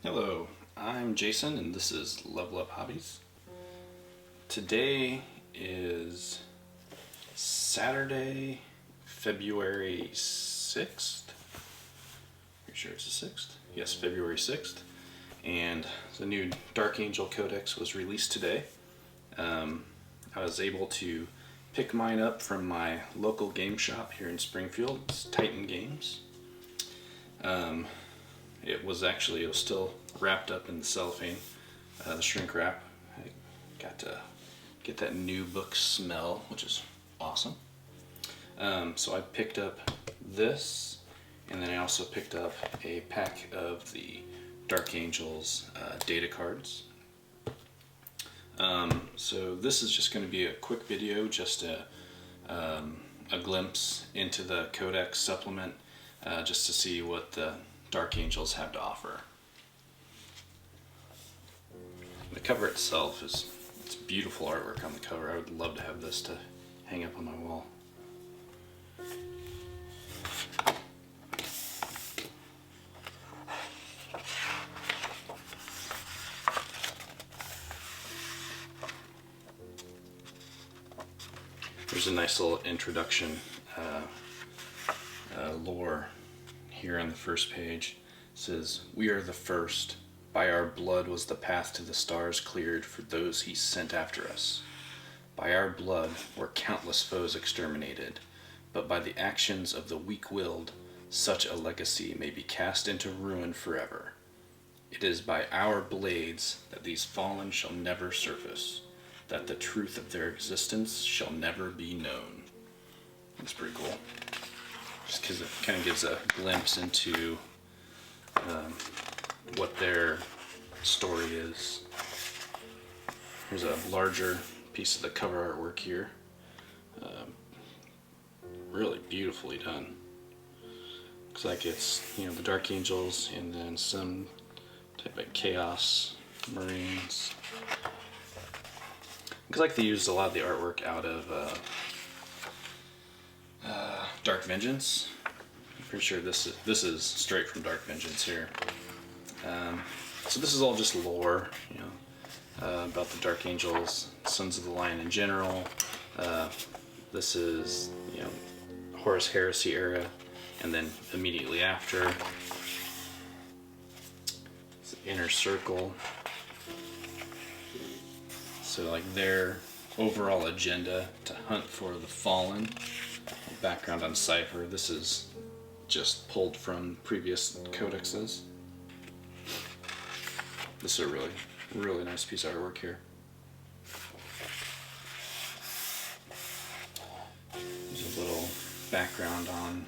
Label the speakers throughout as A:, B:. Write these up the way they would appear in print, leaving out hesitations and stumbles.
A: Hello, I'm Jason and this is Level Up Hobbies. Today is Saturday, February 6th. Pretty sure it's the 6th? Yes, February 6th. And the new Dark Angel Codex was released today. I was able to pick mine up from my local game shop here in Springfield. It's Titan Games. It was still wrapped up in the cellophane, the shrink wrap. I got to get that new book smell, which is awesome. So I picked up this, and then I also picked up a pack of the Dark Angels data cards. So this is just going to be a quick video, just a glimpse into the Codex Supplement, just to see what the Dark Angels have to offer. The cover itself it's beautiful artwork on the cover. I would love to have this to hang up on my wall. There's a nice little introduction lore here on the first page. It says, "We are the first. By our blood was the path to the stars cleared for those he sent after us. By our blood were countless foes exterminated, but by the actions of the weak-willed, such a legacy may be cast into ruin forever. It is by our blades that these fallen shall never surface, that the truth of their existence shall never be known." That's pretty cool. Just because it kind of gives a glimpse into what their story is. Here's a larger piece of the cover artwork here. Really beautifully done. Looks like it's, the Dark Angels and then some type of Chaos Marines. Looks like they used a lot of the artwork out of Dark Vengeance. I'm pretty sure this is straight from Dark Vengeance here. So this is all just lore, about the Dark Angels, Sons of the Lion in general. This is, Horus Heresy era, and then immediately after, it's Inner Circle. So like their overall agenda to hunt for the fallen. Background on Cypher. This is just pulled from previous codexes. This is a really, really nice piece of artwork here. There's a little background on,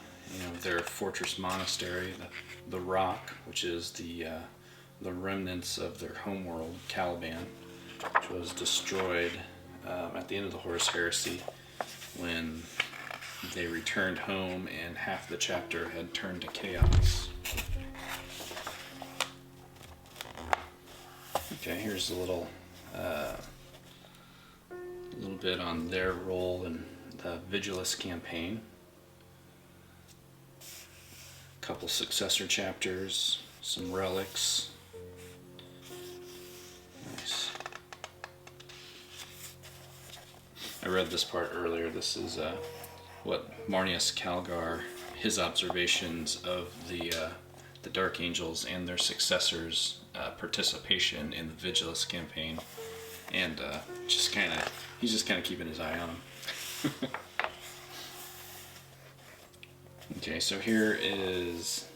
A: their fortress monastery, the Rock, which is the remnants of their homeworld, Caliban, which was destroyed at the end of the Horus Heresy when they returned home and half the chapter had turned to chaos. Okay, here's a little bit on their role in the Vigilus campaign. A couple successor chapters, some relics. Nice. I read this part earlier. This is what Marnius Calgar, his observations of the Dark Angels and their successors' participation in the Vigilus campaign, and he's just kind of keeping his eye on them. Okay, so here is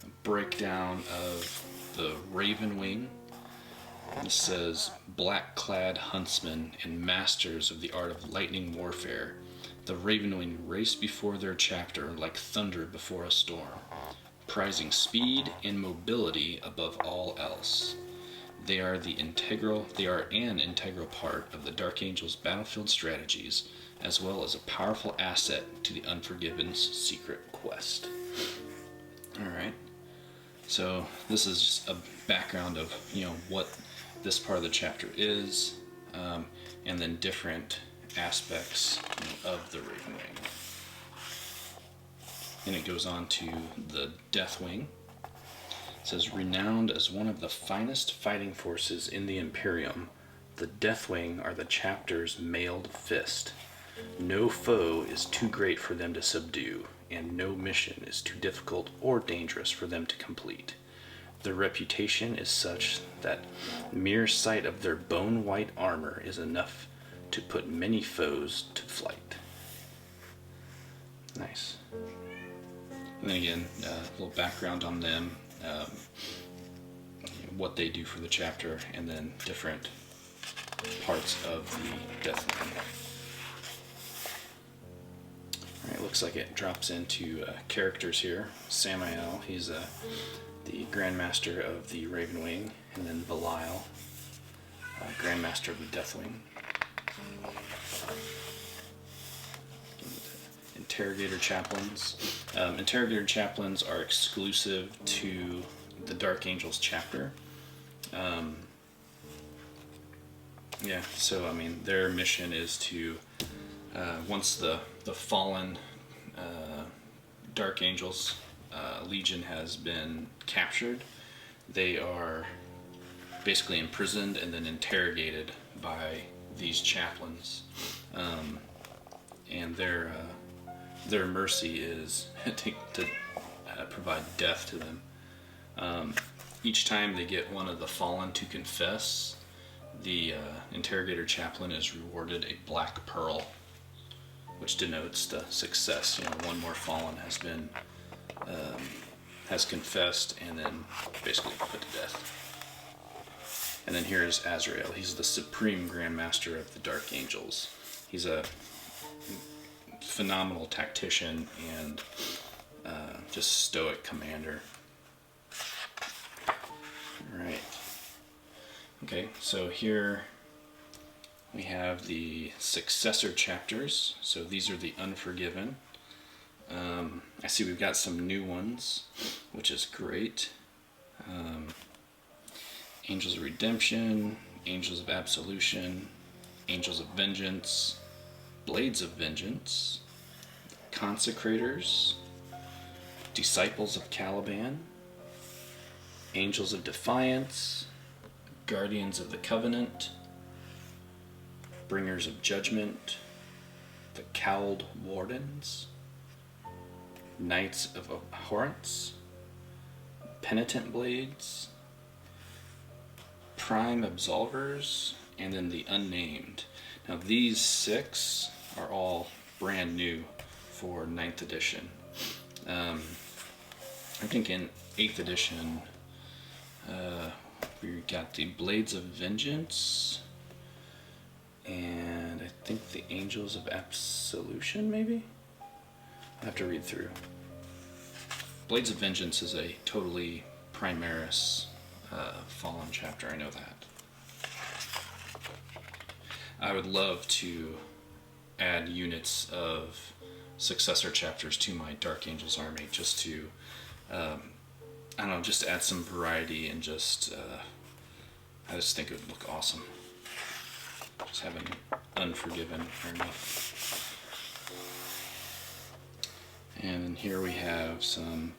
A: a breakdown of the Raven Wing. This says, "Black-clad huntsmen and masters of the art of lightning warfare, the Ravenwing race before their chapter like thunder before a storm, prizing speed and mobility above all else. They are an integral part of the Dark Angels' battlefield strategies, as well as a powerful asset to the Unforgiven's secret quest." Alright, so this is just a background of, what this part of the chapter is, and then different aspects of the Raven Wing. And it goes on to the Death Wing. It says, renowned as one of the finest fighting forces in the Imperium, the Deathwing are the chapter's mailed fist. No foe is too great for them to subdue, and no mission is too difficult or dangerous for them to complete. Their reputation is such that mere sight of their bone-white armor is enough to put many foes to flight. Nice. And then again, a little background on them, what they do for the chapter, and then different parts of the Deathwing. Alright, looks like it drops into characters here. Samael, he's the Grandmaster of the Ravenwing, and then Belial, Grandmaster of the Deathwing. Interrogator Chaplains. Interrogator Chaplains are exclusive to the Dark Angels chapter. So I mean, their mission is to, once the fallen Dark Angels Legion has been captured, they are basically imprisoned and then interrogated by these chaplains, and their mercy is to provide death to them. Each time they get one of the fallen to confess, the Interrogator Chaplain is rewarded a black pearl, which denotes the success. One more fallen has been has confessed and then basically put to death. And then here's Azrael. He's the Supreme Grandmaster of the Dark Angels. He's a phenomenal tactician and just stoic commander. Alright. Okay, so here we have the successor chapters. So these are the Unforgiven. I see we've got some new ones, which is great. Angels of Redemption, Angels of Absolution, Angels of Vengeance, Blades of Vengeance, Consecrators, Disciples of Caliban, Angels of Defiance, Guardians of the Covenant, Bringers of Judgment, the Cowled Wardens, Knights of Abhorrence, Penitent Blades, Prime Absolvers, and then the Unnamed. Now these 6 are all brand new for 9th edition. I think in 8th edition we got the Blades of Vengeance, and I think the Angels of Absolution, maybe? I have to read through. Blades of Vengeance is a totally Primaris Fallen chapter, I know that. I would love to add units of successor chapters to my Dark Angels army, just to, I don't know, just to add some variety, and just, I just think it would look awesome. Just have an Unforgiven army. And here we have some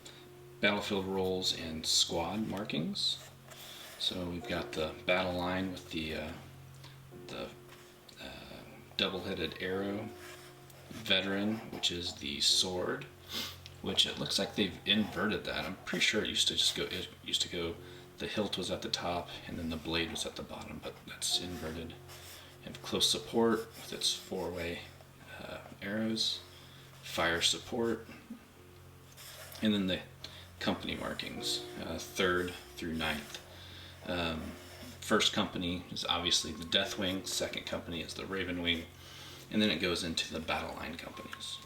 A: battlefield roles and squad markings. So we've got the battle line with the double-headed arrow, veteran, which is the sword, which it looks like they've inverted that. I'm pretty sure it used to go, the hilt was at the top and then the blade was at the bottom, but that's inverted. And close support with its 4-way arrows, fire support, and then the company markings, 3rd through 9th. First company is obviously the Deathwing, second company is the Ravenwing, and then it goes into the battle line companies.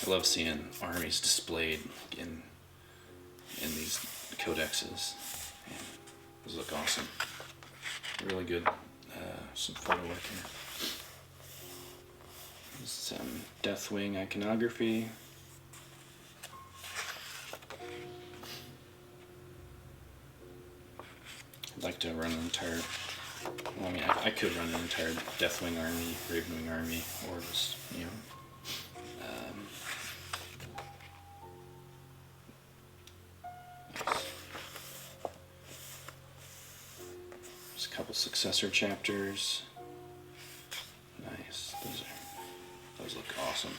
A: I love seeing armies displayed in these codexes. Man, those look awesome. Really good, some photo work here. Some Deathwing iconography. I'd like to run an entire, well, I mean, I could run an entire Deathwing army, Ravenwing army, or just, There's a couple successor chapters. Nice. Those look awesome.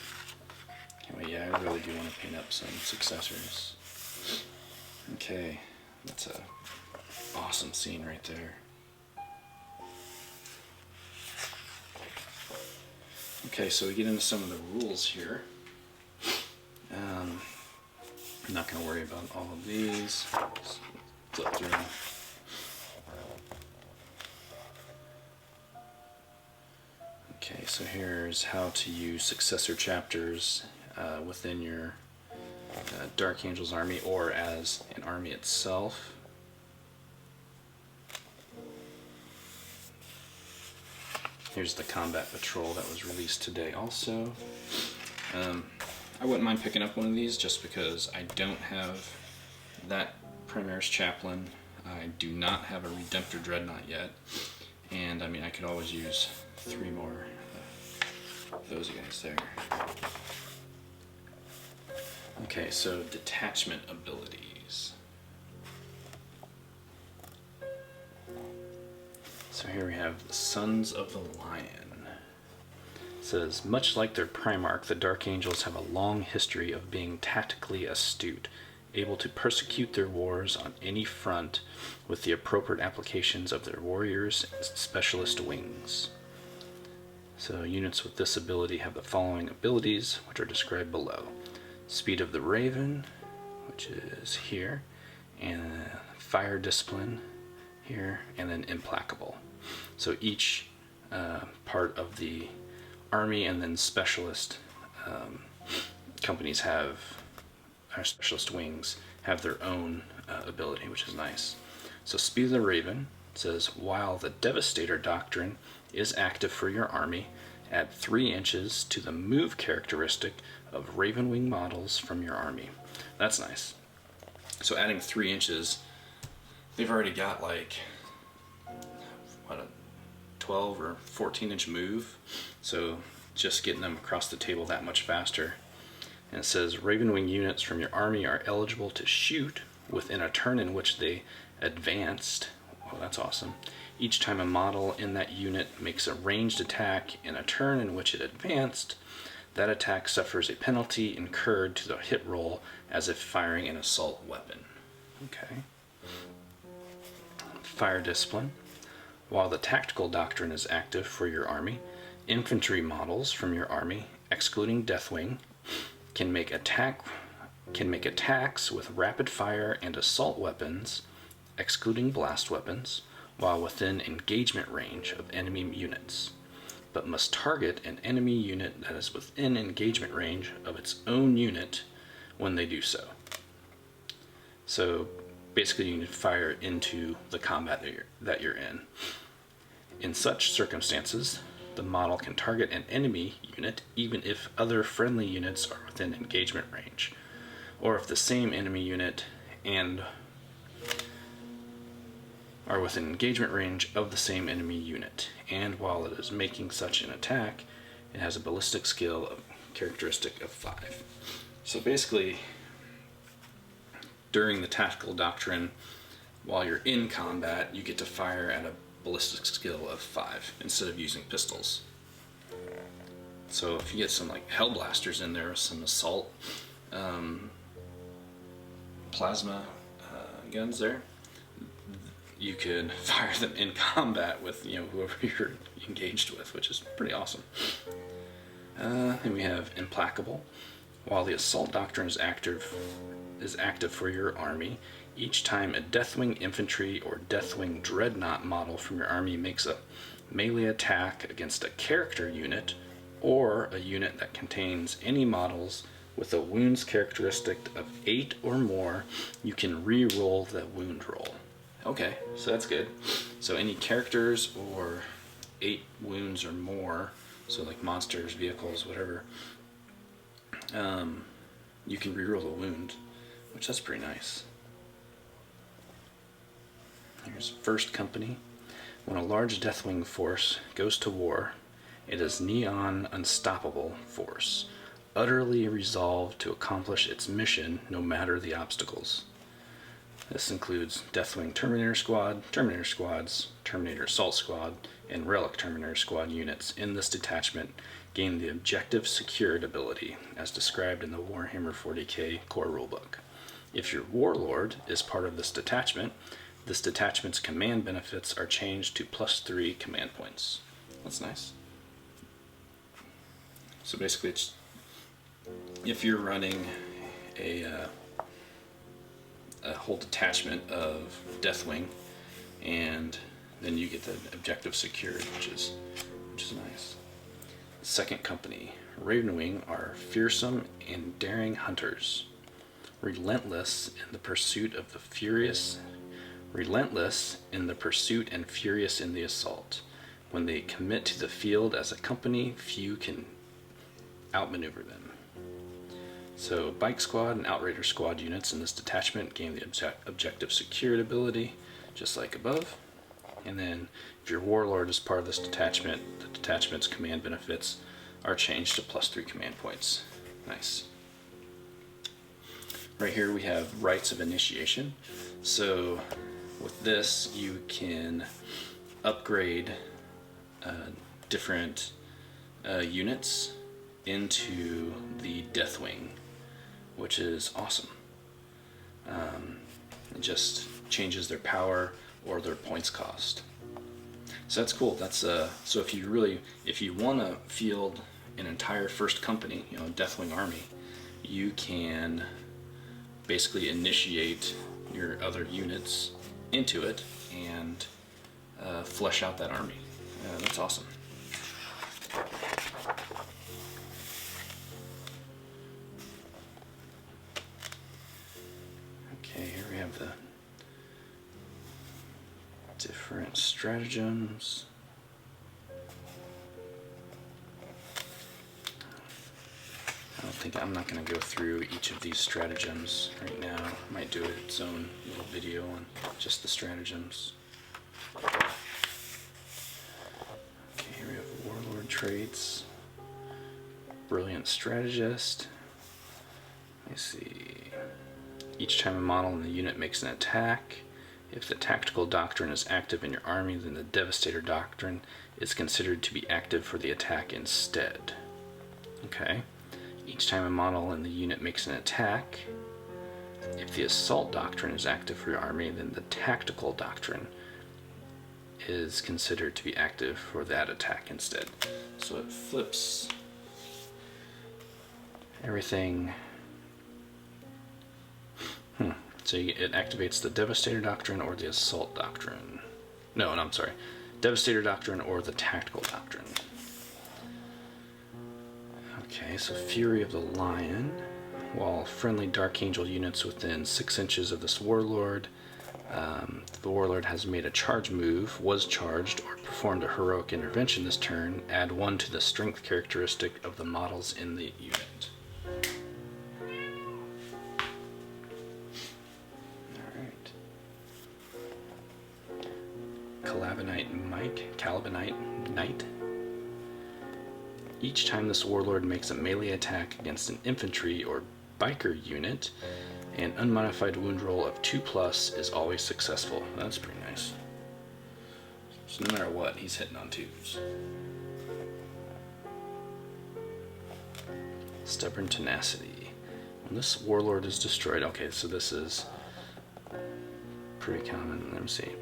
A: Anyway, yeah, I really do want to paint up some successors. Okay, that's a awesome scene right there. Okay, so we get into some of the rules here. I'm not going to worry about all of these. Just flip through them. Okay, so here's how to use successor chapters within your Dark Angel's army or as an army itself. Here's the combat patrol that was released today also. I wouldn't mind picking up one of these just because I don't have that Primaris Chaplain. I do not have a Redemptor Dreadnought yet. And I mean, I could always use 3 more of those guys there. Okay, so Detachment Abilities. So here we have the Sons of the Lion. It says, much like their Primarch, the Dark Angels have a long history of being tactically astute, able to persecute their wars on any front with the appropriate applications of their warriors and specialist wings. So units with this ability have the following abilities, which are described below. Speed of the Raven, which is here, and Fire Discipline here, and then Implacable. So each part of the army and then specialist companies have, our specialist wings have their own ability, which is nice. So Speed of the Raven says, while the Devastator Doctrine is active for your army, add 3 inches to the move characteristic of Ravenwing models from your army. That's nice. So adding 3 inches, they've already got like, what, a 12 or 14 inch move. So just getting them across the table that much faster. And it says Ravenwing units from your army are eligible to shoot within a turn in which they advanced. Well, that's awesome. Each time a model in that unit makes a ranged attack in a turn in which it advanced, that attack suffers a penalty incurred to the hit roll as if firing an assault weapon. Okay. Fire Discipline. While the Tactical Doctrine is active for your army, infantry models from your army, excluding Deathwing, can make attacks with rapid fire and assault weapons, excluding blast weapons, while within engagement range of enemy units, but must target an enemy unit that is within engagement range of its own unit when they do so. So basically you need to fire into the combat that you're in. In such circumstances, the model can target an enemy unit even if other friendly units are within engagement range, or if the same enemy unit and are within engagement range of the same enemy unit, and while it is making such an attack, it has a ballistic skill characteristic of 5. So basically, during the Tactical Doctrine, while you're in combat, you get to fire at a ballistic skill of 5 instead of using pistols. So if you get some like Hellblasters in there, some assault plasma guns there, you could fire them in combat with whoever you're engaged with, which is pretty awesome. Then we have Implacable. While the Assault Doctrine is active for your army, each time a Deathwing Infantry or Deathwing Dreadnought model from your army makes a melee attack against a character unit or a unit that contains any models with a wounds characteristic of 8 or more, you can re-roll the wound roll. Okay, so that's good. So any characters or 8 wounds or more, so like monsters, vehicles, whatever, you can reroll a wound, which that's pretty nice. Here's First Company. When a large Deathwing force goes to war, it is Neon Unstoppable Force, utterly resolved to accomplish its mission no matter the obstacles. This includes Deathwing Terminator Squad, Terminator Squads, Terminator Assault Squad, and Relic Terminator Squad units in this detachment gain the Objective Secured ability, as described in the Warhammer 40k core rulebook. If your Warlord is part of this detachment's command benefits are changed to +3 command points. That's nice. So basically, it's if you're running a whole detachment of Deathwing, and then you get the Objective Secured, which is nice. Second company, Ravenwing, are fearsome and daring hunters, relentless in the pursuit and furious in the assault. When they commit to the field as a company, few can outmaneuver them. So Bike Squad and Outrider Squad units in this detachment gain the Objective Secured ability, just like above. And then if your Warlord is part of this detachment, the detachment's command benefits are changed to +3 command points. Nice. Right here we have Rites of Initiation. So with this you can upgrade different units into the Deathwing, which is awesome. It just changes their power or their points cost. So that's cool. That's so if you want to field an entire first company, Deathwing army, you can basically initiate your other units into it and flesh out that army. That's awesome. Okay, here we have the different stratagems. I'm not going to go through each of these stratagems right now. I might do its own little video on just the stratagems. Okay, here we have Warlord Traits, Brilliant Strategist. Let me see. Each time a model in the unit makes an attack, if the Tactical Doctrine is active in your army, then the Devastator Doctrine is considered to be active for the attack instead. Okay. Each time a model in the unit makes an attack, if the Assault Doctrine is active for your army, then the Tactical Doctrine is considered to be active for that attack instead. So it flips everything. So it activates the Devastator Doctrine or the Assault Doctrine. No, I'm sorry. Devastator Doctrine or the Tactical Doctrine. Okay, so Fury of the Lion. While friendly Dark Angel units within 6 inches of this Warlord, the Warlord has made a charge move, was charged, or performed a heroic intervention this turn, add 1 to the strength characteristic of the models in the unit. Alright. Calibanite Knight. Each time this Warlord makes a melee attack against an infantry or biker unit, an unmodified wound roll of 2+ is always successful. That's pretty nice. So no matter what, he's hitting on 2s. Stubborn Tenacity. When this Warlord is destroyed, okay, so this is pretty common. Let me see.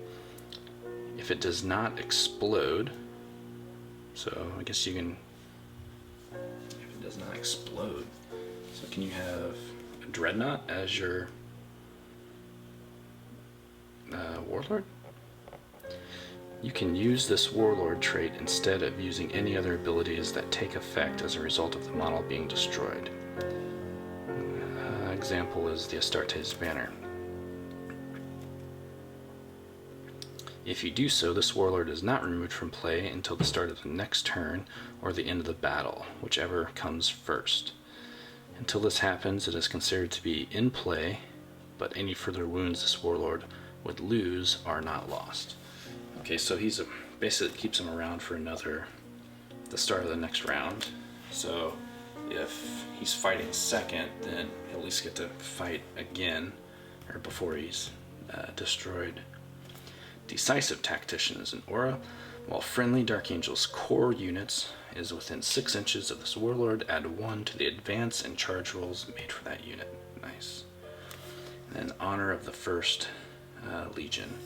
A: If it does not explode, so I guess you can. If it does not explode, so can you have a Dreadnought as your Warlord? You can use this Warlord trait instead of using any other abilities that take effect as a result of the model being destroyed. Example is the Astartes Banner. If you do so, this Warlord is not removed from play until the start of the next turn or the end of the battle, whichever comes first. Until this happens, it is considered to be in play, but any further wounds this Warlord would lose are not lost. Okay, so he's basically keeps him around for the start of the next round. So if he's fighting second, then he'll at least get to fight again, or before he's destroyed. Decisive Tactician is an aura. While friendly Dark Angel's core units is within 6 inches of this warlord, add 1 to the advance and charge rolls made for that unit. Nice. And then Honor of the First Legion.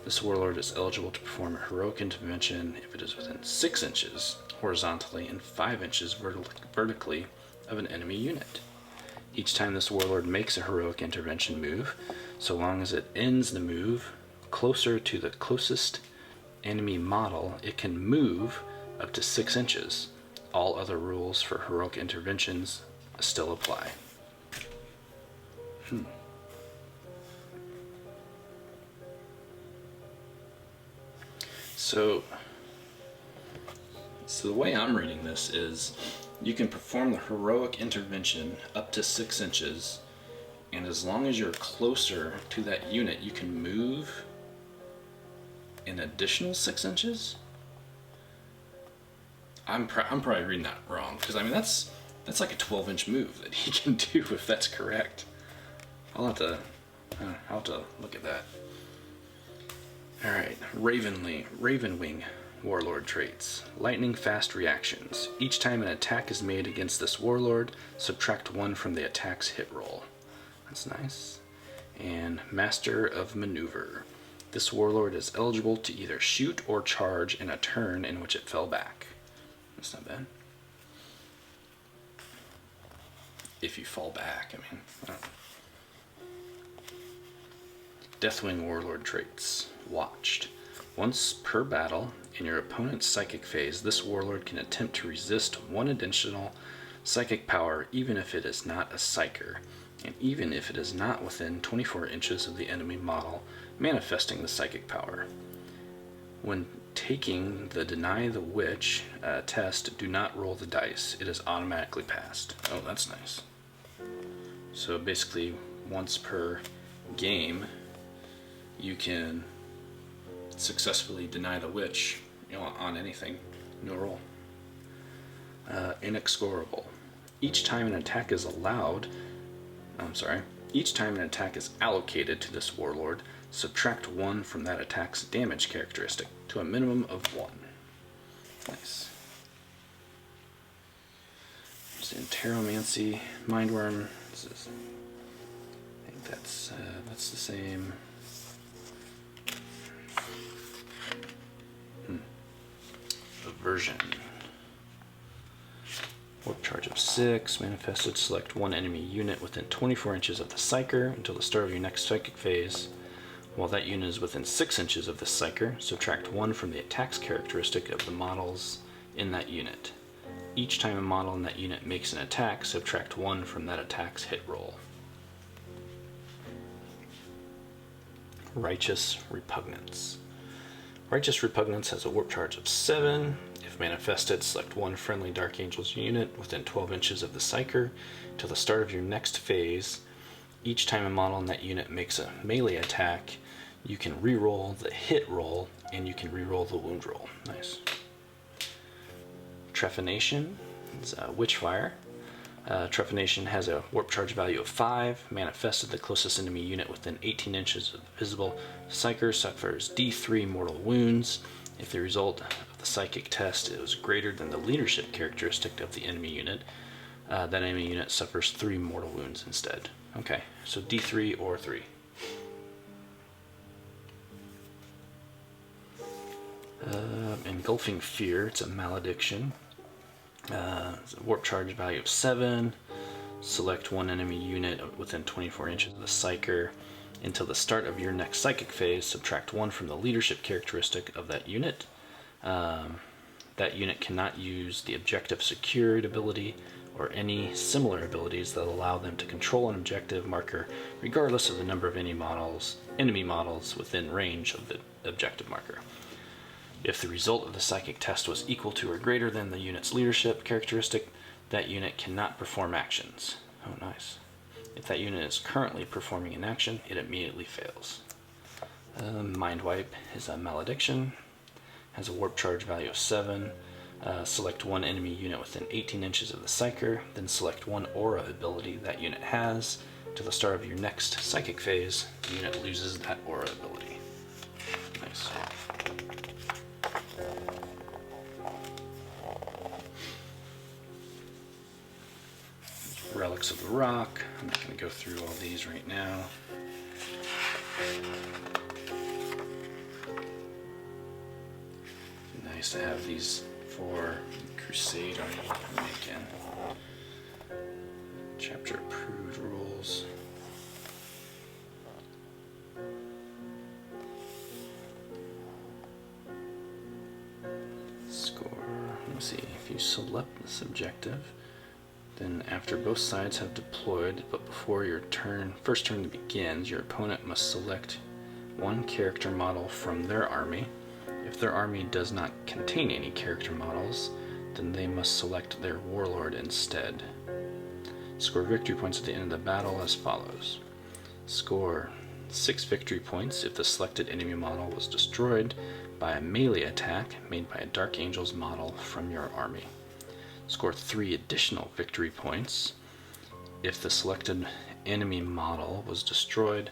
A: This warlord is eligible to perform a heroic intervention if it is within 6 inches horizontally and 5 inches vertically of an enemy unit. Each time this warlord makes a heroic intervention move, so long as it ends the move closer to the closest enemy model, it can move up to 6 inches. All other rules for heroic interventions still apply. So the way I'm reading this is you can perform the heroic intervention up to 6 inches, and as long as you're closer to that unit, you can move an additional 6 inches? I'm probably reading that wrong, because I mean that's like a 12-inch move that he can do if that's correct. I'll have to look at that. All right, Ravenwing Warlord Traits. Lightning fast reactions. Each time an attack is made against this warlord, subtract 1 from the attack's hit roll. That's nice. And Master of Maneuver. This warlord is eligible to either shoot or charge in a turn in which it fell back. That's not bad. If you fall back, I mean, I don't know. Deathwing Warlord Traits. Watched. Once per battle, in your opponent's psychic phase, this warlord can attempt to resist 1 additional psychic power even if it is not a psyker, and even if it is not within 24 inches of the enemy model manifesting the psychic power. When taking the Deny the Witch test, do not roll the dice. It is automatically passed. Oh, that's nice. So basically, once per game, you can successfully deny the witch, on anything, no roll. Inexorable. Each time an attack is allocated to this warlord, subtract 1 from that attack's damage characteristic to a minimum of 1. Nice. There's Interromancy, Mindworm. I think that's the same. Aversion. Warp charge of 6. Manifested. Select 1 enemy unit within 24 inches of the Psyker until the start of your next psychic phase. While that unit is within 6 inches of the Psyker, subtract 1 from the attack's characteristic of the models in that unit. Each time a model in that unit makes an attack, subtract 1 from that attack's hit roll. Righteous Repugnance. Righteous Repugnance has a warp charge of 7. If manifested, select 1 friendly Dark Angel's unit within 12 inches of the Psyker until the start of your next phase. Each time a model in that unit makes a melee attack, you can reroll the hit roll and you can reroll the wound roll. Nice. Trephination is Witchfire. Trephination has a warp charge value of 5. Manifested, the closest enemy unit within 18 inches of the visible Psyker suffers D3 mortal wounds. If the result of the psychic test is greater than the leadership characteristic of the enemy unit, that enemy unit suffers 3 mortal wounds instead. Okay, so D3 or 3. Engulfing Fear, it's a malediction. It's a warp charge value of 7. Select 1 enemy unit within 24 inches of the Psyker. Until the start of your next psychic phase, subtract 1 from the leadership characteristic of that unit. That unit cannot use the objective secured ability or any similar abilities that allow them to control an objective marker regardless of the number of enemy models within range of the objective marker. If the result of the psychic test was equal to or greater than the unit's leadership characteristic, that unit cannot perform actions. Oh, nice. If that unit is currently performing an action, it immediately fails. Mind Wipe is a malediction. Has a warp charge value of 7. Select 1 enemy unit within 18 inches of the Psyker, then select 1 aura ability that unit has. To the start of your next psychic phase, the unit loses that aura ability. Nice. Relics of the Rock. I'm not going to go through all these right now. Nice to have these for Crusade Army making. Chapter approved rules. Score. Let's see. If you select this objective, then after both sides have deployed, but before your first turn begins, your opponent must select one character model from their army. If their army does not contain any character models, then they must select their warlord instead. Score victory points at the end of the battle as follows. Score 6 victory points if the selected enemy model was destroyed by a melee attack made by a Dark Angels model from your army. Score 3 additional victory points if the selected enemy model was destroyed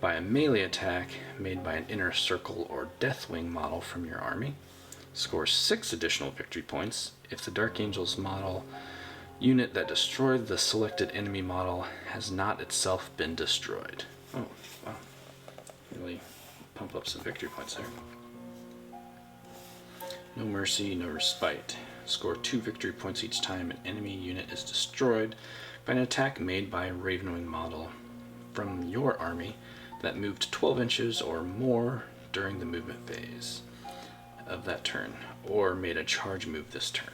A: by a melee attack made by an Inner Circle or Deathwing model from your army. Score 6 additional victory points if the Dark Angels model unit that destroyed the selected enemy model has not itself been destroyed. Oh, wow. Really pump up some victory points there. No mercy, no respite. Score 2 victory points each time an enemy unit is destroyed by an attack made by a Ravenwing model from your army that moved 12 inches or more during the movement phase of that turn, or made a charge move this turn.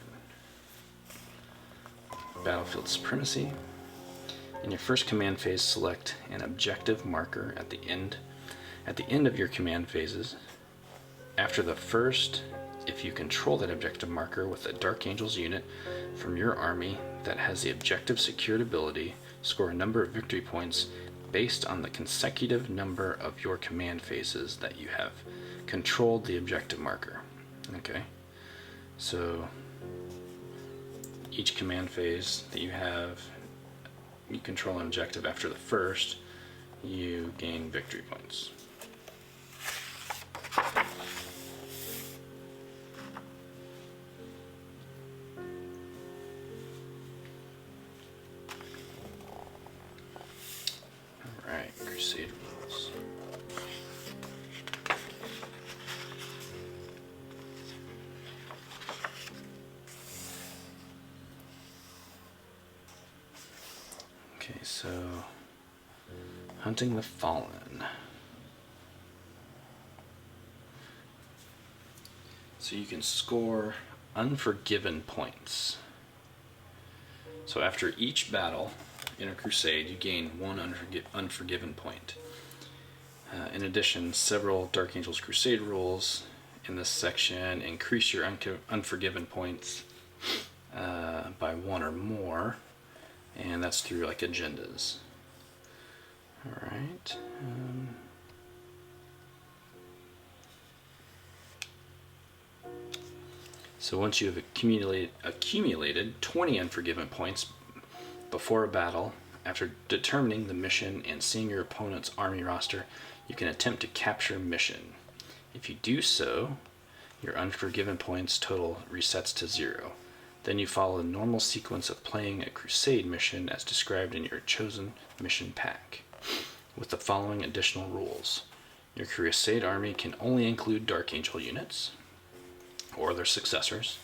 A: Battlefield Supremacy. In your first command phase, select an objective marker at the end of your command phases. After the first, if you control that objective marker with a Dark Angels unit from your army that has the objective secured ability, score a number of victory points based on the consecutive number of your command phases that you have controlled the objective marker. Okay, so each command phase that you control an objective after the first, you gain victory points. Alright, Crusade rules. Okay, so Hunting the Fallen. So you can score Unforgiven points. So after each battle in a crusade, you gain one Unforgiven point. In addition, several Dark Angels Crusade rules in this section increase your Unforgiven points by 1 or more, and that's through like agendas. All right. So once you have accumulated 20 Unforgiven points before a battle, after determining the mission and seeing your opponent's army roster, you can attempt to capture mission. If you do so, your Unforgiven points total resets to 0. Then you follow the normal sequence of playing a Crusade mission as described in your chosen mission pack, with the following additional rules. Your Crusade army can only include Dark Angel units, or their successors,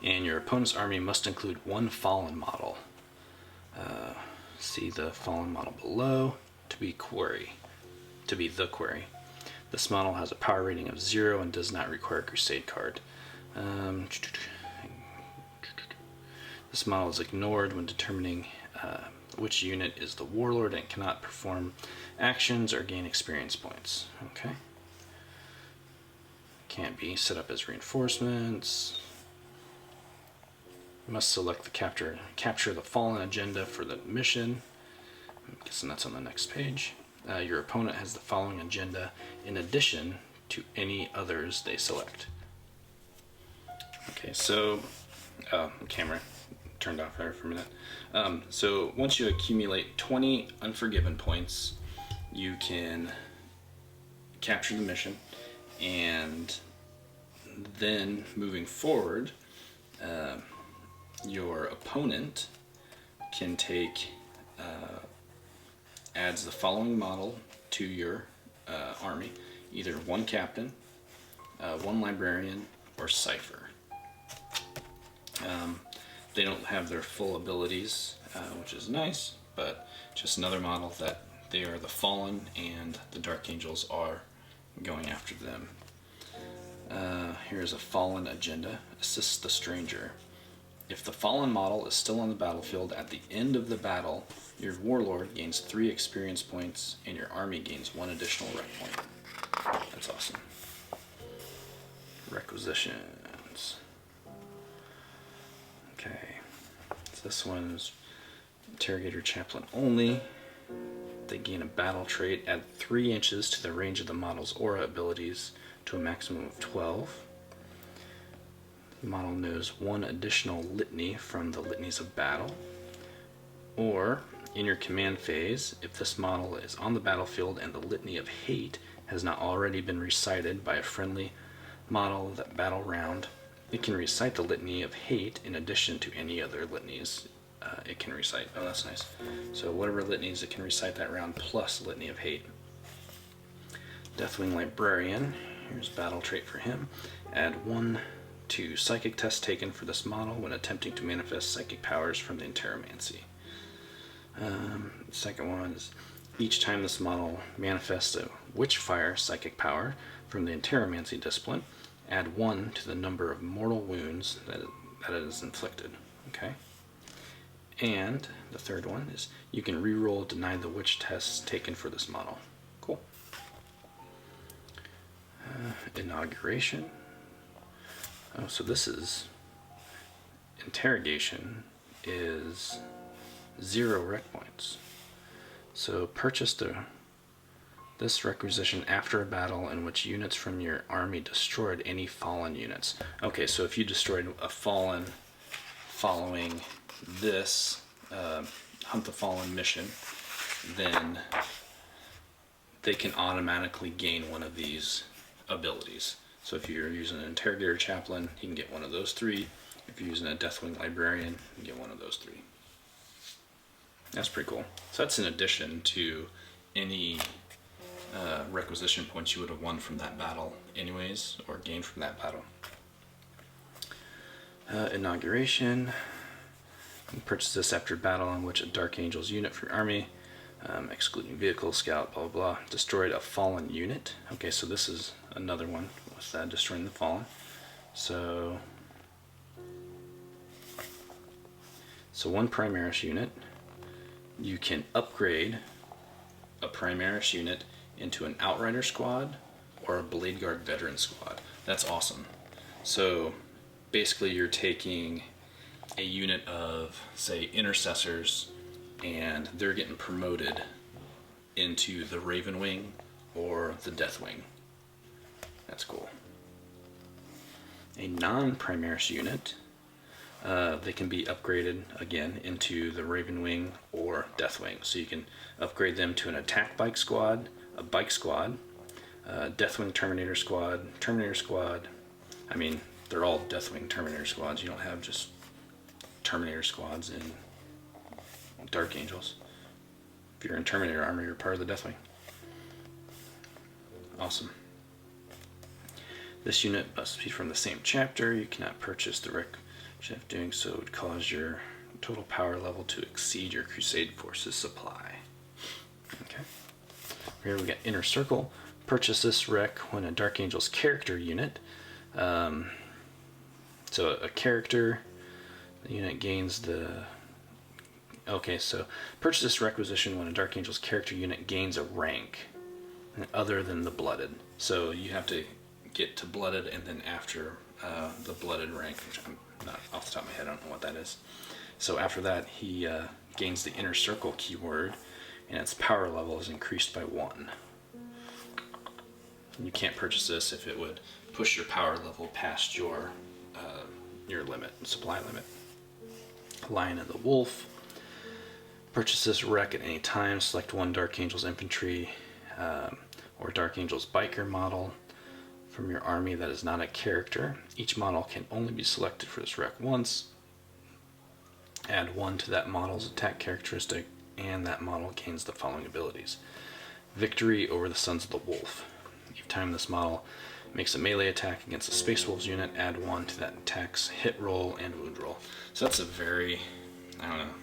A: and your opponent's army must include one Fallen model. See the Fallen model below to be the query. This model has a power rating of 0 and does not require a Crusade card. This model is ignored when determining which unit is the Warlord and cannot perform actions or gain experience points. Okay. Can't be set up as reinforcements. Must select the capture the Fallen agenda for the mission. I'm guessing that's on the next page. Your opponent has the following agenda in addition to any others they select. Okay, so camera turned off there for a minute. So once you accumulate 20 Unforgiven points, you can capture the mission, and then moving forward, your opponent can take, adds the following model to your army, either one captain, one librarian, or cipher. They don't have their full abilities, which is nice, but just another model that they are the Fallen and the Dark Angels are going after them. Here's a Fallen agenda. Assist the stranger. If the Fallen model is still on the battlefield at the end of the battle, your Warlord gains 3 experience points and your army gains 1 additional rec point. That's awesome. Requisitions. Okay, so this one's Interrogator Chaplain only. They gain a battle trait, add 3 inches to the range of the model's aura abilities to a maximum of 12. The model knows 1 additional litany from the litanies of battle. Or, in your command phase, if this model is on the battlefield and the litany of hate has not already been recited by a friendly model that battle round, it can recite the litany of hate in addition to any other litanies it can recite. Oh, that's nice. So whatever litanies it can recite that round plus litany of hate. Deathwing Librarian, here's battle trait for him. Add 1 to psychic tests taken for this model when attempting to manifest psychic powers from the Interromancy. Second one is each time this model manifests a Witchfire psychic power from the Interromancy discipline, add 1 to the number of mortal wounds that it is inflicted. Okay. And the third one is you can reroll deny the witch tests taken for this model. Cool. Inauguration. Oh, so this is interrogation is 0 rec points. So purchase this requisition after a battle in which units from your army destroyed any fallen units. Okay, so if you destroyed a fallen following this Hunt the Fallen mission, then they can automatically gain one of these abilities. So if you're using an Interrogator Chaplain, you can get one of those 3. If you're using a Deathwing Librarian, you can get one of those 3. That's pretty cool. So that's in addition to any requisition points you would have won from that battle anyways, or gained from that battle. Inauguration. You purchase this after battle in which a Dark Angels unit for your army, excluding vehicle, scout, blah, blah, blah, destroyed a fallen unit. Okay, so this is another one with destroying the fallen. So 1 Primaris unit. You can upgrade a Primaris unit into an Outrider squad or a Blade Guard Veteran squad. That's awesome. So basically you're taking a unit of, say, Intercessors, and they're getting promoted into the Raven Wing or the Death Wing. That's cool. A non-Primaris unit, they can be upgraded again into the Raven Wing or Death Wing. So you can upgrade them to an Attack Bike Squad, a Bike Squad, Deathwing Terminator Squad, Terminator Squad. I mean, they're all Deathwing Terminator Squads. You don't have just Terminator Squads in Dark Angels. If you're in Terminator armor, you're part of the Deathwing. Awesome. This unit must be from the same chapter. You cannot purchase the rec. If doing so would cause your total power level to exceed your Crusade Forces supply. Okay. Here we got Inner Circle. Purchase this rec when a Dark Angels character unit. So a character, the unit gains the... Okay, so purchase this requisition when a Dark Angels character unit gains a rank other than the Blooded. So you have to get to Blooded and then after the Blooded rank, which I'm not off the top of my head, I don't know what that is. So after that, he gains the Inner Circle keyword, and its power level is increased by 1. You can't purchase this if it would push your power level past your limit, supply limit. Lion and the Wolf. Purchase this wreck at any time. Select one Dark Angels infantry or Dark Angels biker model from your army that is not a character. Each model can only be selected for this wreck once. Add 1 to that model's attack characteristic, and that model gains the following abilities. Victory over the Sons of the Wolf. Each time this model makes a melee attack against a Space Wolves unit, add 1 to that attack's hit roll and wound roll. So that's a very, I don't know,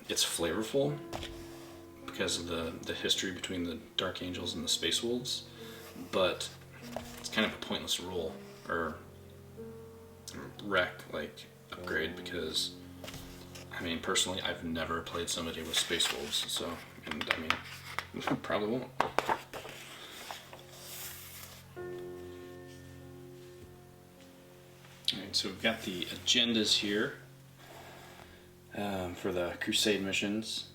A: it's flavorful because of the history between the Dark Angels and the Space Wolves, but it's kind of a pointless rule, or wreck, like, upgrade, because, I mean, personally, I've never played somebody with Space Wolves, so, and I mean, probably won't. Alright, so we've got the agendas here for the Crusade missions.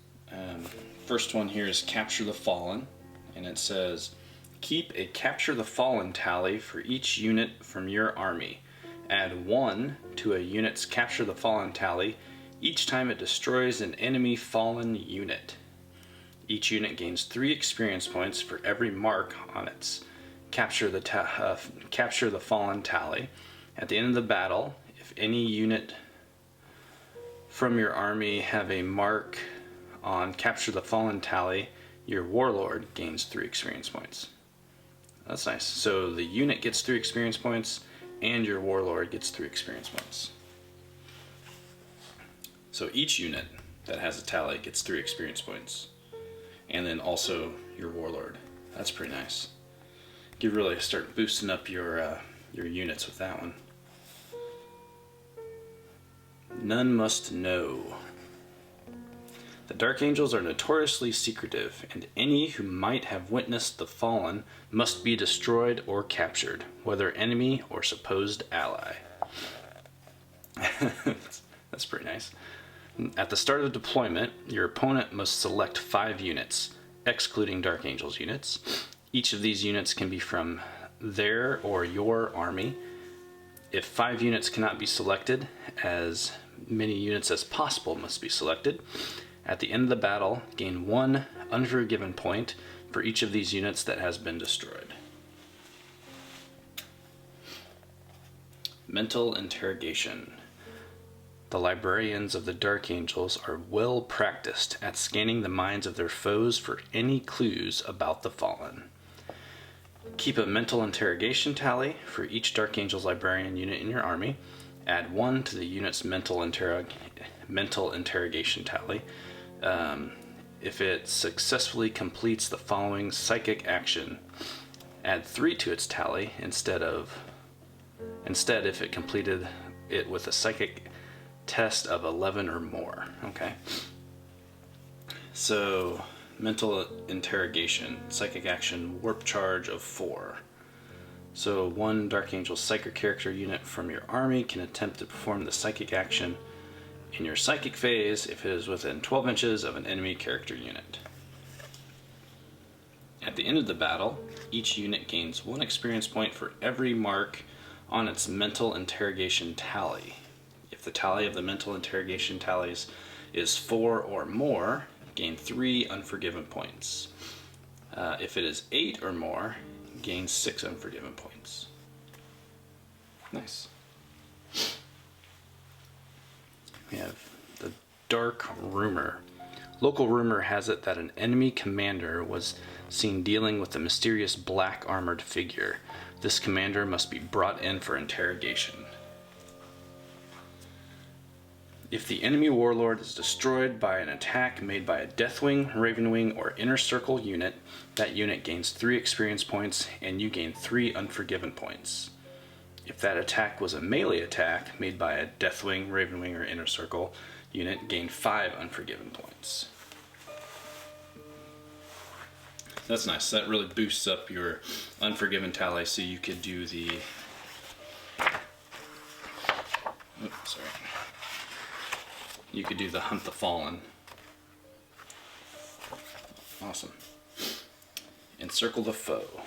A: First one here is Capture the Fallen, and it says, keep a Capture the Fallen tally for each unit from your army. Add 1 to a unit's Capture the Fallen tally each time it destroys an enemy fallen unit. Each unit gains 3 experience points for every mark on its Capture the Fallen tally. At the end of the battle, if any unit from your army have a mark on Capture the Fallen tally, your Warlord gains 3 experience points. That's nice. So the unit gets 3 experience points, and your Warlord gets 3 experience points. So each unit that has a tally gets 3 experience points. And then also your Warlord. That's pretty nice. You could really start boosting up your units with that one. None must know. The Dark Angels are notoriously secretive, and any who might have witnessed the Fallen must be destroyed or captured, whether enemy or supposed ally. That's pretty nice. At the start of deployment, your opponent must select 5 units, excluding Dark Angels units. Each of these units can be from their or your army. If 5 units cannot be selected, as many units as possible must be selected. At the end of the battle, gain 1 unforgiven point for each of these units that has been destroyed. Mental interrogation. The librarians of the Dark Angels are well practiced at scanning the minds of their foes for any clues about the Fallen. Keep a mental interrogation tally for each Dark Angels librarian unit in your army. Add 1 to the unit's mental interrogation tally. If it successfully completes the following psychic action, add 3 to its tally instead if it completed it with a psychic test of 11 or more. Okay. So, mental interrogation, psychic action, warp charge of 4. So 1 Dark Angel psychic character unit from your army can attempt to perform the psychic action in your psychic phase if it is within 12 inches of an enemy character unit. At the end of the battle, each unit gains 1 experience point for every mark on its mental interrogation tally. If the tally of the mental interrogation tallies is 4 or more, gain 3 unforgiven points. If it is 8 or more, gain 6 unforgiven points. Nice. We have the Dark Rumor. Local rumor has it that an enemy commander was seen dealing with a mysterious black armored figure. This commander must be brought in for interrogation. If the enemy warlord is destroyed by an attack made by a Deathwing, Ravenwing, or Inner Circle unit, that unit gains 3 experience points and you gain 3 unforgiven points. If that attack was a melee attack made by a Deathwing, Ravenwing, or Inner Circle unit, gain 5 unforgiven points. That's nice. That really boosts up your unforgiven tally, so you could do the... Oops, sorry. You could do the Hunt the Fallen. Awesome. Encircle the foe.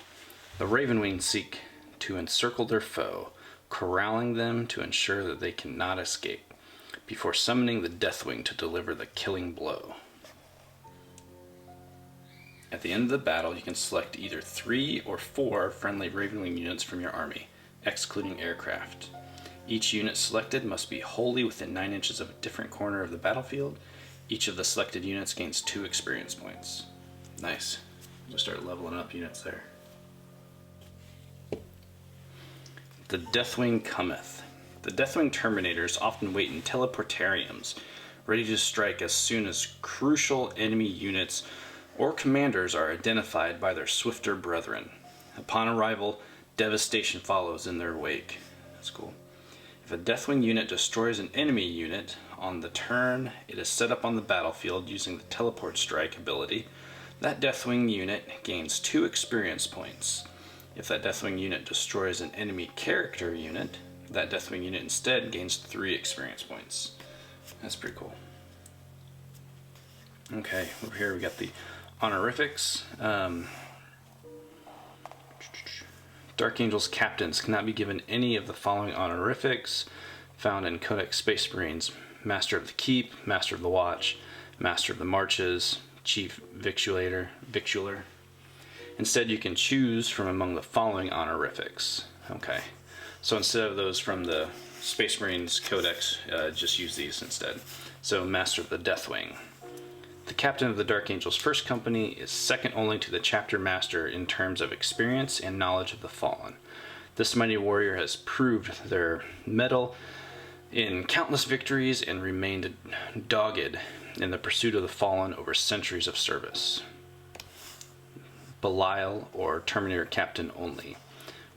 A: The Ravenwing seek to encircle their foe. corralling them to ensure that they cannot escape, before summoning the Deathwing to deliver the killing blow. At the end of the battle, you can select either 3 or 4 friendly Ravenwing units from your army, excluding aircraft. Each unit selected must be wholly within 9 inches of a different corner of the battlefield. Each of the selected units gains 2 experience points. Nice. We'll start leveling up units there. The Deathwing cometh. The Deathwing Terminators often wait in teleportariums, ready to strike as soon as crucial enemy units or commanders are identified by their swifter brethren. Upon arrival, devastation follows in their wake. That's cool. If a Deathwing unit destroys an enemy unit on the turn it is set up on the battlefield using the Teleport Strike ability, that Deathwing unit gains 2 experience points. If that Deathwing unit destroys an enemy character unit, that Deathwing unit instead gains 3 experience points. That's pretty cool. Okay, over here we got the honorifics. Dark Angel's captains cannot be given any of the following honorifics found in Codex Space Marines: Master of the Keep, Master of the Watch, Master of the Marches, Chief Victualler. Instead, you can choose from among the following honorifics. Okay, so instead of those from the Space Marines Codex, just use these instead. So, Master of the Deathwing. The captain of the Dark Angel's first company is second only to the chapter master in terms of experience and knowledge of the fallen. This mighty warrior has proved their mettle in countless victories and remained dogged in the pursuit of the fallen over centuries of service. Belial, or Terminator Captain only.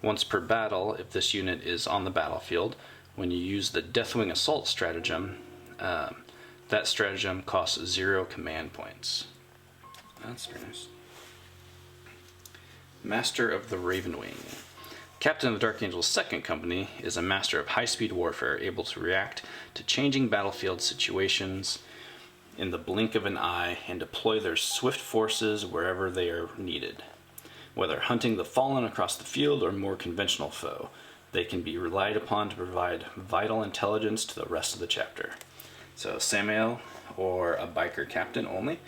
A: Once per battle, if this unit is on the battlefield, when you use the Deathwing Assault stratagem, that stratagem costs 0 command points. That's very nice. Master of the Ravenwing. Captain of the Dark Angel's second company is a master of high-speed warfare, able to react to changing battlefield situations in the blink of an eye and deploy their swift forces wherever they are needed. Whether hunting the fallen across the field or more conventional foe, they can be relied upon to provide vital intelligence to the rest of the chapter. So Samael, or a biker captain only.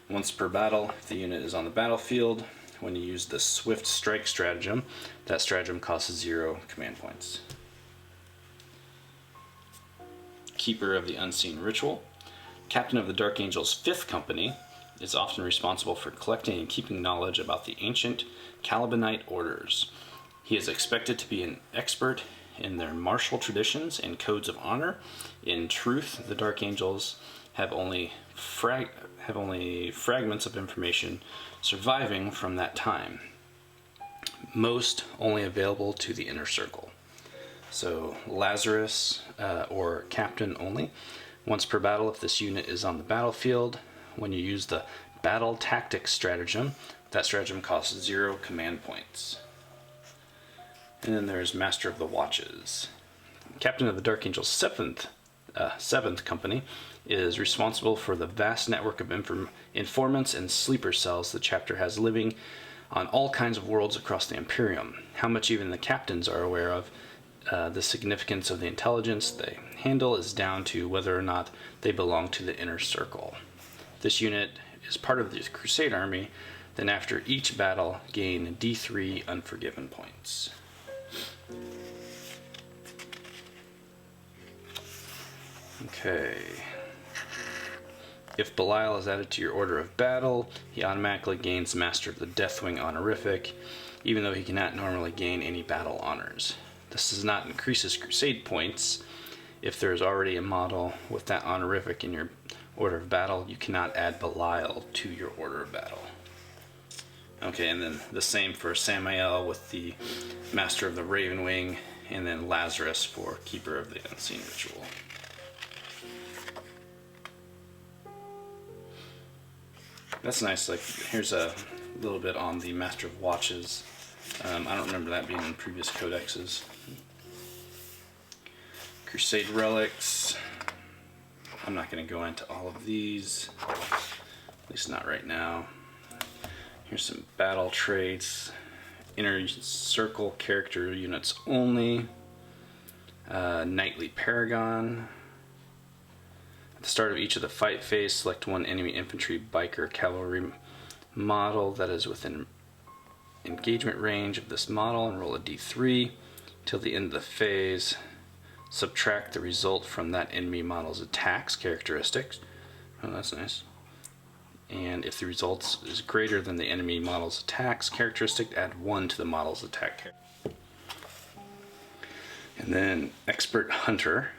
A: Once per battle, if the unit is on the battlefield, when you use the Swift Strike stratagem, that stratagem costs 0 command points. Keeper of the Unseen Ritual. Captain of the Dark Angel's 5th company is often responsible for collecting and keeping knowledge about the ancient Calibanite orders. He is expected to be an expert in their martial traditions and codes of honor. In truth, the Dark Angels have only fragments of information surviving from that time, most only available to the inner circle. So Lazarus, or Captain only. Once per battle, if this unit is on the battlefield, when you use the Battle Tactics stratagem, that stratagem costs 0 command points. And then there's Master of the Watches. Captain of the Dark Angel's 7th company is responsible for the vast network of informants and sleeper cells the chapter has living on all kinds of worlds across the Imperium. How much even the captains are aware of the significance of the intelligence they handle is down to whether or not they belong to the inner circle. This unit is part of the Crusade army, then after each battle gain D3 Unforgiven points. Okay. If Belial is added to your order of battle, he automatically gains Master of the Deathwing honorific, even though he cannot normally gain any battle honors. This does not increase his Crusade points. If there is already a model with that honorific in your order of battle, you cannot add Belial to your order of battle. Okay, and then the same for Samael with the Master of the Ravenwing, and then Lazarus for Keeper of the Unseen Ritual. That's nice. Like, here's a little bit on the Master of Watches. I don't remember that being in previous codexes. Crusade Relics. I'm not going to go into all of these, at least not right now. Here's some battle traits. Inner circle character units only. Knightly Paragon. At the start of each of the fight phase, select one enemy infantry, biker, cavalry model that is within engagement range of this model and roll a d3 till the end of the phase. Subtract the result from that enemy model's attacks characteristics. Oh, that's nice. And if the result is greater than the enemy model's attacks characteristic, add 1 to the model's attack characteristic. And then Expert Hunter.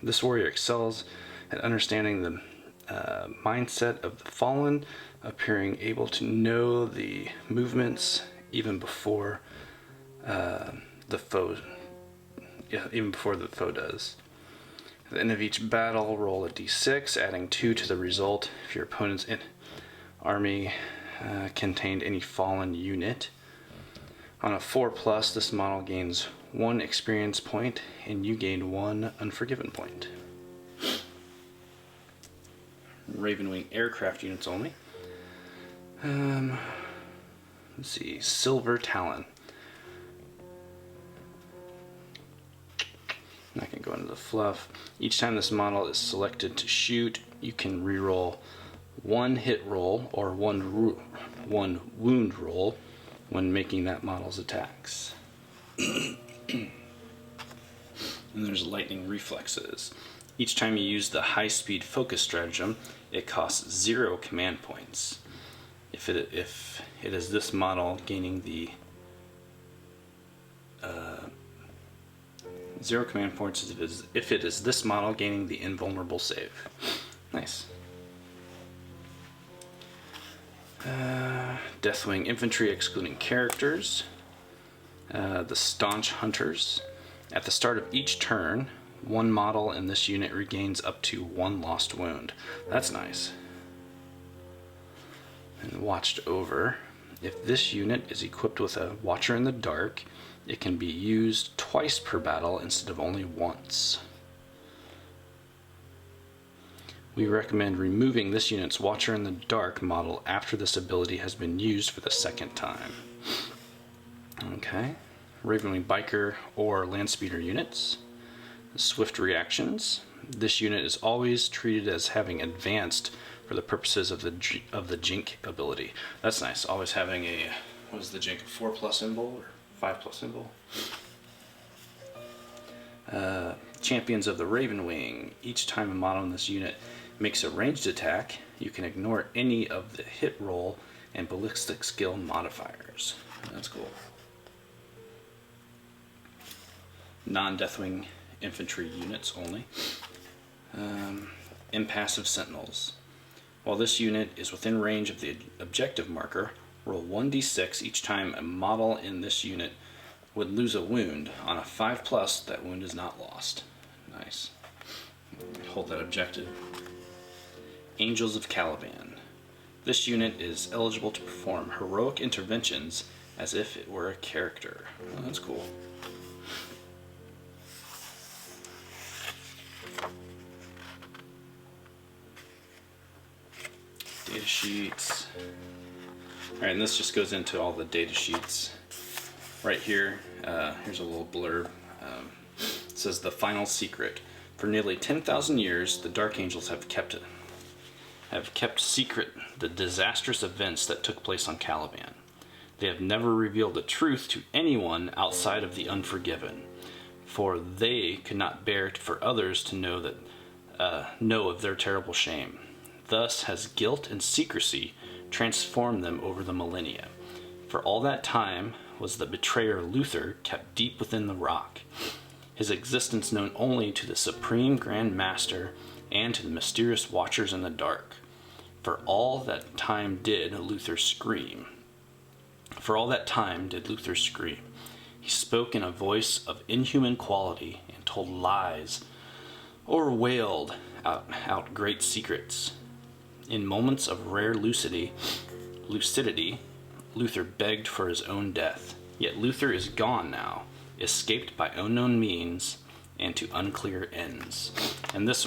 A: This warrior excels at understanding the mindset of the fallen, appearing able to know the movements even before the foe does. At the end of each battle, roll a d6, adding 2 to the result if your opponent's army contained any fallen unit. On a 4+, this model gains 1 experience point, and you gain 1 Unforgiven point. Ravenwing aircraft units only. Let's see, Silver Talon. I'm not going to go into the fluff. Each time this model is selected to shoot, you can reroll 1 hit roll or 1 wound roll when making that model's attacks. And there's Lightning Reflexes. Each time you use the high-speed focus stratagem, it costs 0 command points. If it is this model gaining the 0 command points if it is this model gaining the invulnerable save. Nice. Deathwing Infantry excluding characters. The Staunch Hunters. At the start of each turn, one model in this unit regains up to 1 lost wound. That's nice. And Watched Over. If this unit is equipped with a Watcher in the Dark, it can be used twice per battle instead of only once. We recommend removing this unit's Watcher in the Dark model after this ability has been used for the 2nd time. Okay. Ravenwing Biker or Landspeeder units. Swift Reactions. This unit is always treated as having advanced for the purposes of the Jink ability. That's nice. Always having a, what is the Jink, 4+ symbol or 5+ symbol? Champions of the Ravenwing. Each time a model in this unit makes a ranged attack, you can ignore any of the hit roll and ballistic skill modifiers. That's cool. Non-Deathwing infantry units only. Impassive Sentinels. While this unit is within range of the objective marker, roll 1d6 each time a model in this unit would lose a wound. On a 5+, that wound is not lost. Nice. Hold that objective. Angels of Caliban. This unit is eligible to perform heroic interventions as if it were a character. Oh, that's cool. Data sheets. Alright, and this just goes into all the data sheets. Right here, here's a little blurb. It says, the final secret. For nearly 10,000 years, the Dark Angels have kept secret the disastrous events that took place on Caliban. They have never revealed the truth to anyone outside of the Unforgiven, for they could not bear for others to know of their terrible shame. Thus has guilt and secrecy transformed them over the millennia. For all that time was the betrayer Luther kept deep within the rock, his existence known only to the Supreme Grand Master and to the mysterious Watchers in the Dark. For all that time did Luther scream. He spoke in a voice of inhuman quality and told lies or wailed out great secrets. In moments of rare lucidity, Luther begged for his own death. Yet Luther is gone now, escaped by unknown means and to unclear ends. And this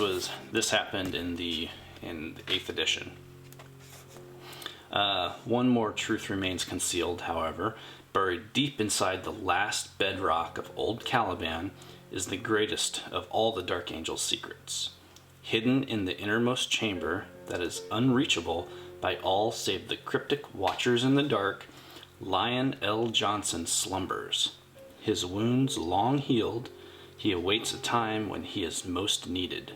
A: happened in the 8th edition. One more truth remains concealed, however. Buried deep inside the last bedrock of old Caliban
B: is the greatest of all the Dark Angel's secrets. Hidden in the innermost chamber that is unreachable by all save the cryptic watchers in the dark, Lion L. Johnson slumbers. His wounds long healed, he awaits a time when he is most needed,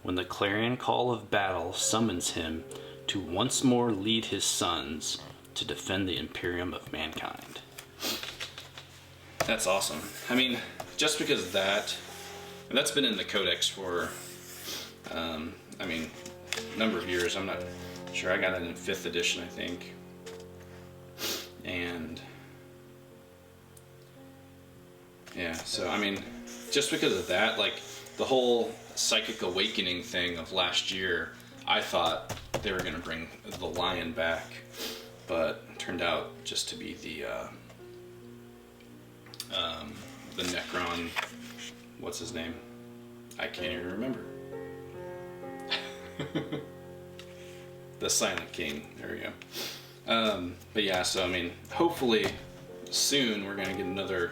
B: when the clarion call of battle summons him to once more lead his sons to defend the Imperium of mankind.
A: That's awesome. I mean, just because of that, and that's been in the Codex for, I mean, a number of years. I'm not sure. I got it in 5th edition, I think. And yeah, so I mean, just because of that, like the whole psychic awakening thing of last year, I thought they were going to bring the lion back, but it turned out just to be the Necron, what's his name? I can't even remember. The Silent King, there we go. But yeah, so I mean, hopefully soon we're going to get another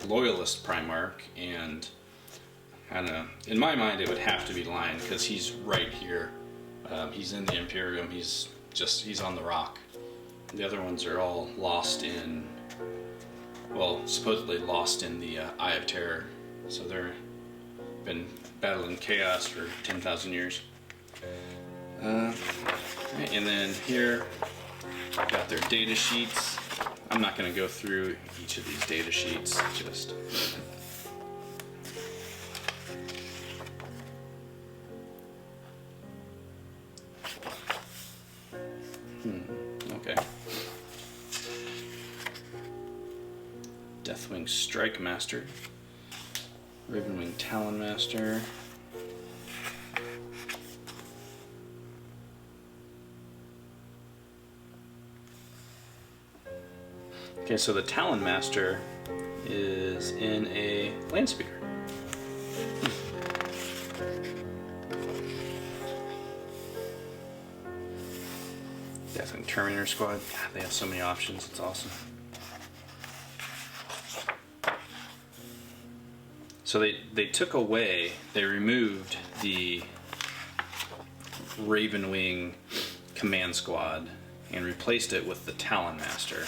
A: Loyalist Primarch, and I don't know, in my mind it would have to be Lion, because he's right here. He's in the Imperium, he's on the rock. The other ones are all lost in, well, supposedly lost in the Eye of Terror. So they're been battling chaos for 10,000 years. And then here, got their data sheets. I'm not going to go through each of these data sheets, just... Okay. Deathwing Strike Master, Ravenwing Talon Master, okay, so the Talon Master is in a Land Speeder. Deathwing Terminator Squad. God, they have so many options, it's awesome. So they took away, they removed the Ravenwing Command Squad and replaced it with the Talon Master.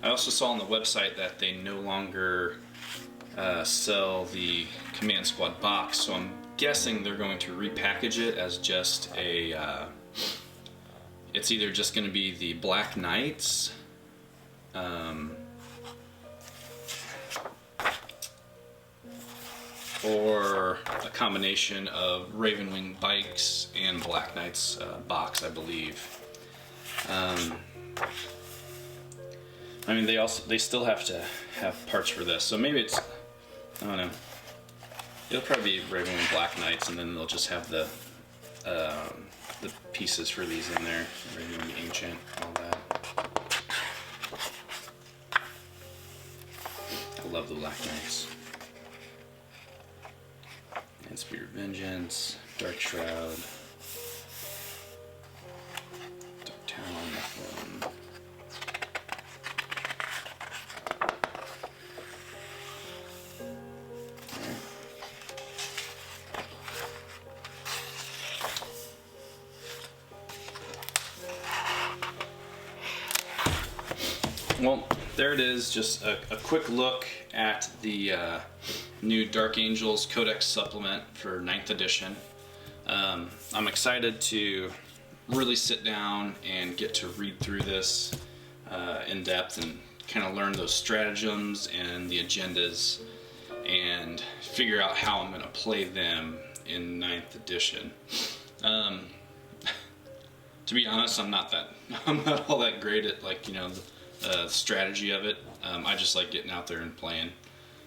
A: I also saw on the website that they no longer sell the Command Squad box, so I'm guessing they're going to repackage it as just a... it's either just going to be the Black Knights, or a combination of Ravenwing bikes and Black Knights box, I believe. I mean, they still have to have parts for this, so maybe it's, I don't know. It'll probably be Ravenwing Black Knights, and then they'll just have the pieces for these in there. Ravenwing Ancient, all that. I love the Black Knights. And Spear of Vengeance, Dark Shroud, Dark Talon, well, there it is, just a quick look at the new Dark Angels Codex Supplement for 9th edition. I'm excited to really sit down and get to read through this in depth and kind of learn those stratagems and the agendas and figure out how I'm going to play them in 9th edition. To be honest, I'm not all that great at, like, you know, the strategy of it. I just like getting out there and playing,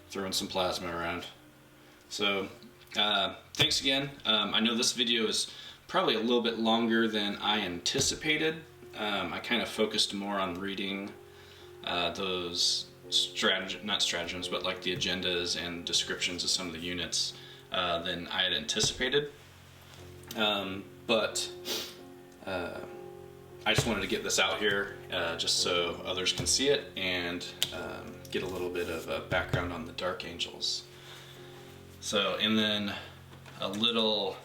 A: throwing some plasma around. So thanks again. I know this video is probably a little bit longer than I anticipated. I kind of focused more on reading those not stratagems, but like the agendas and descriptions of some of the units than I had anticipated. But I just wanted to get this out here just so others can see it and get a little bit of a background on the Dark Angels. So, and then a little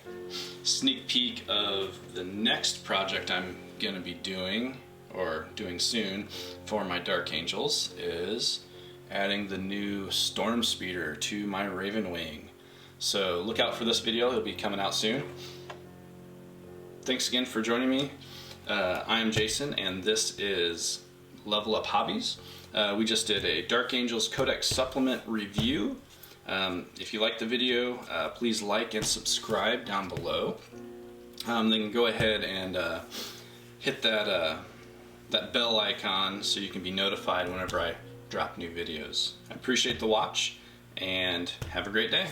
A: sneak peek of the next project I'm going to be doing, or doing soon, for my Dark Angels is adding the new Storm Speeder to my Raven Wing. So look out for this video, it'll be coming out soon. Thanks again for joining me. I'm Jason, and this is Level Up Hobbies. We just did a Dark Angels Codex Supplement review. If you liked the video, please like and subscribe down below. Then go ahead and hit that bell icon so you can be notified whenever I drop new videos. I appreciate the watch, and have a great day.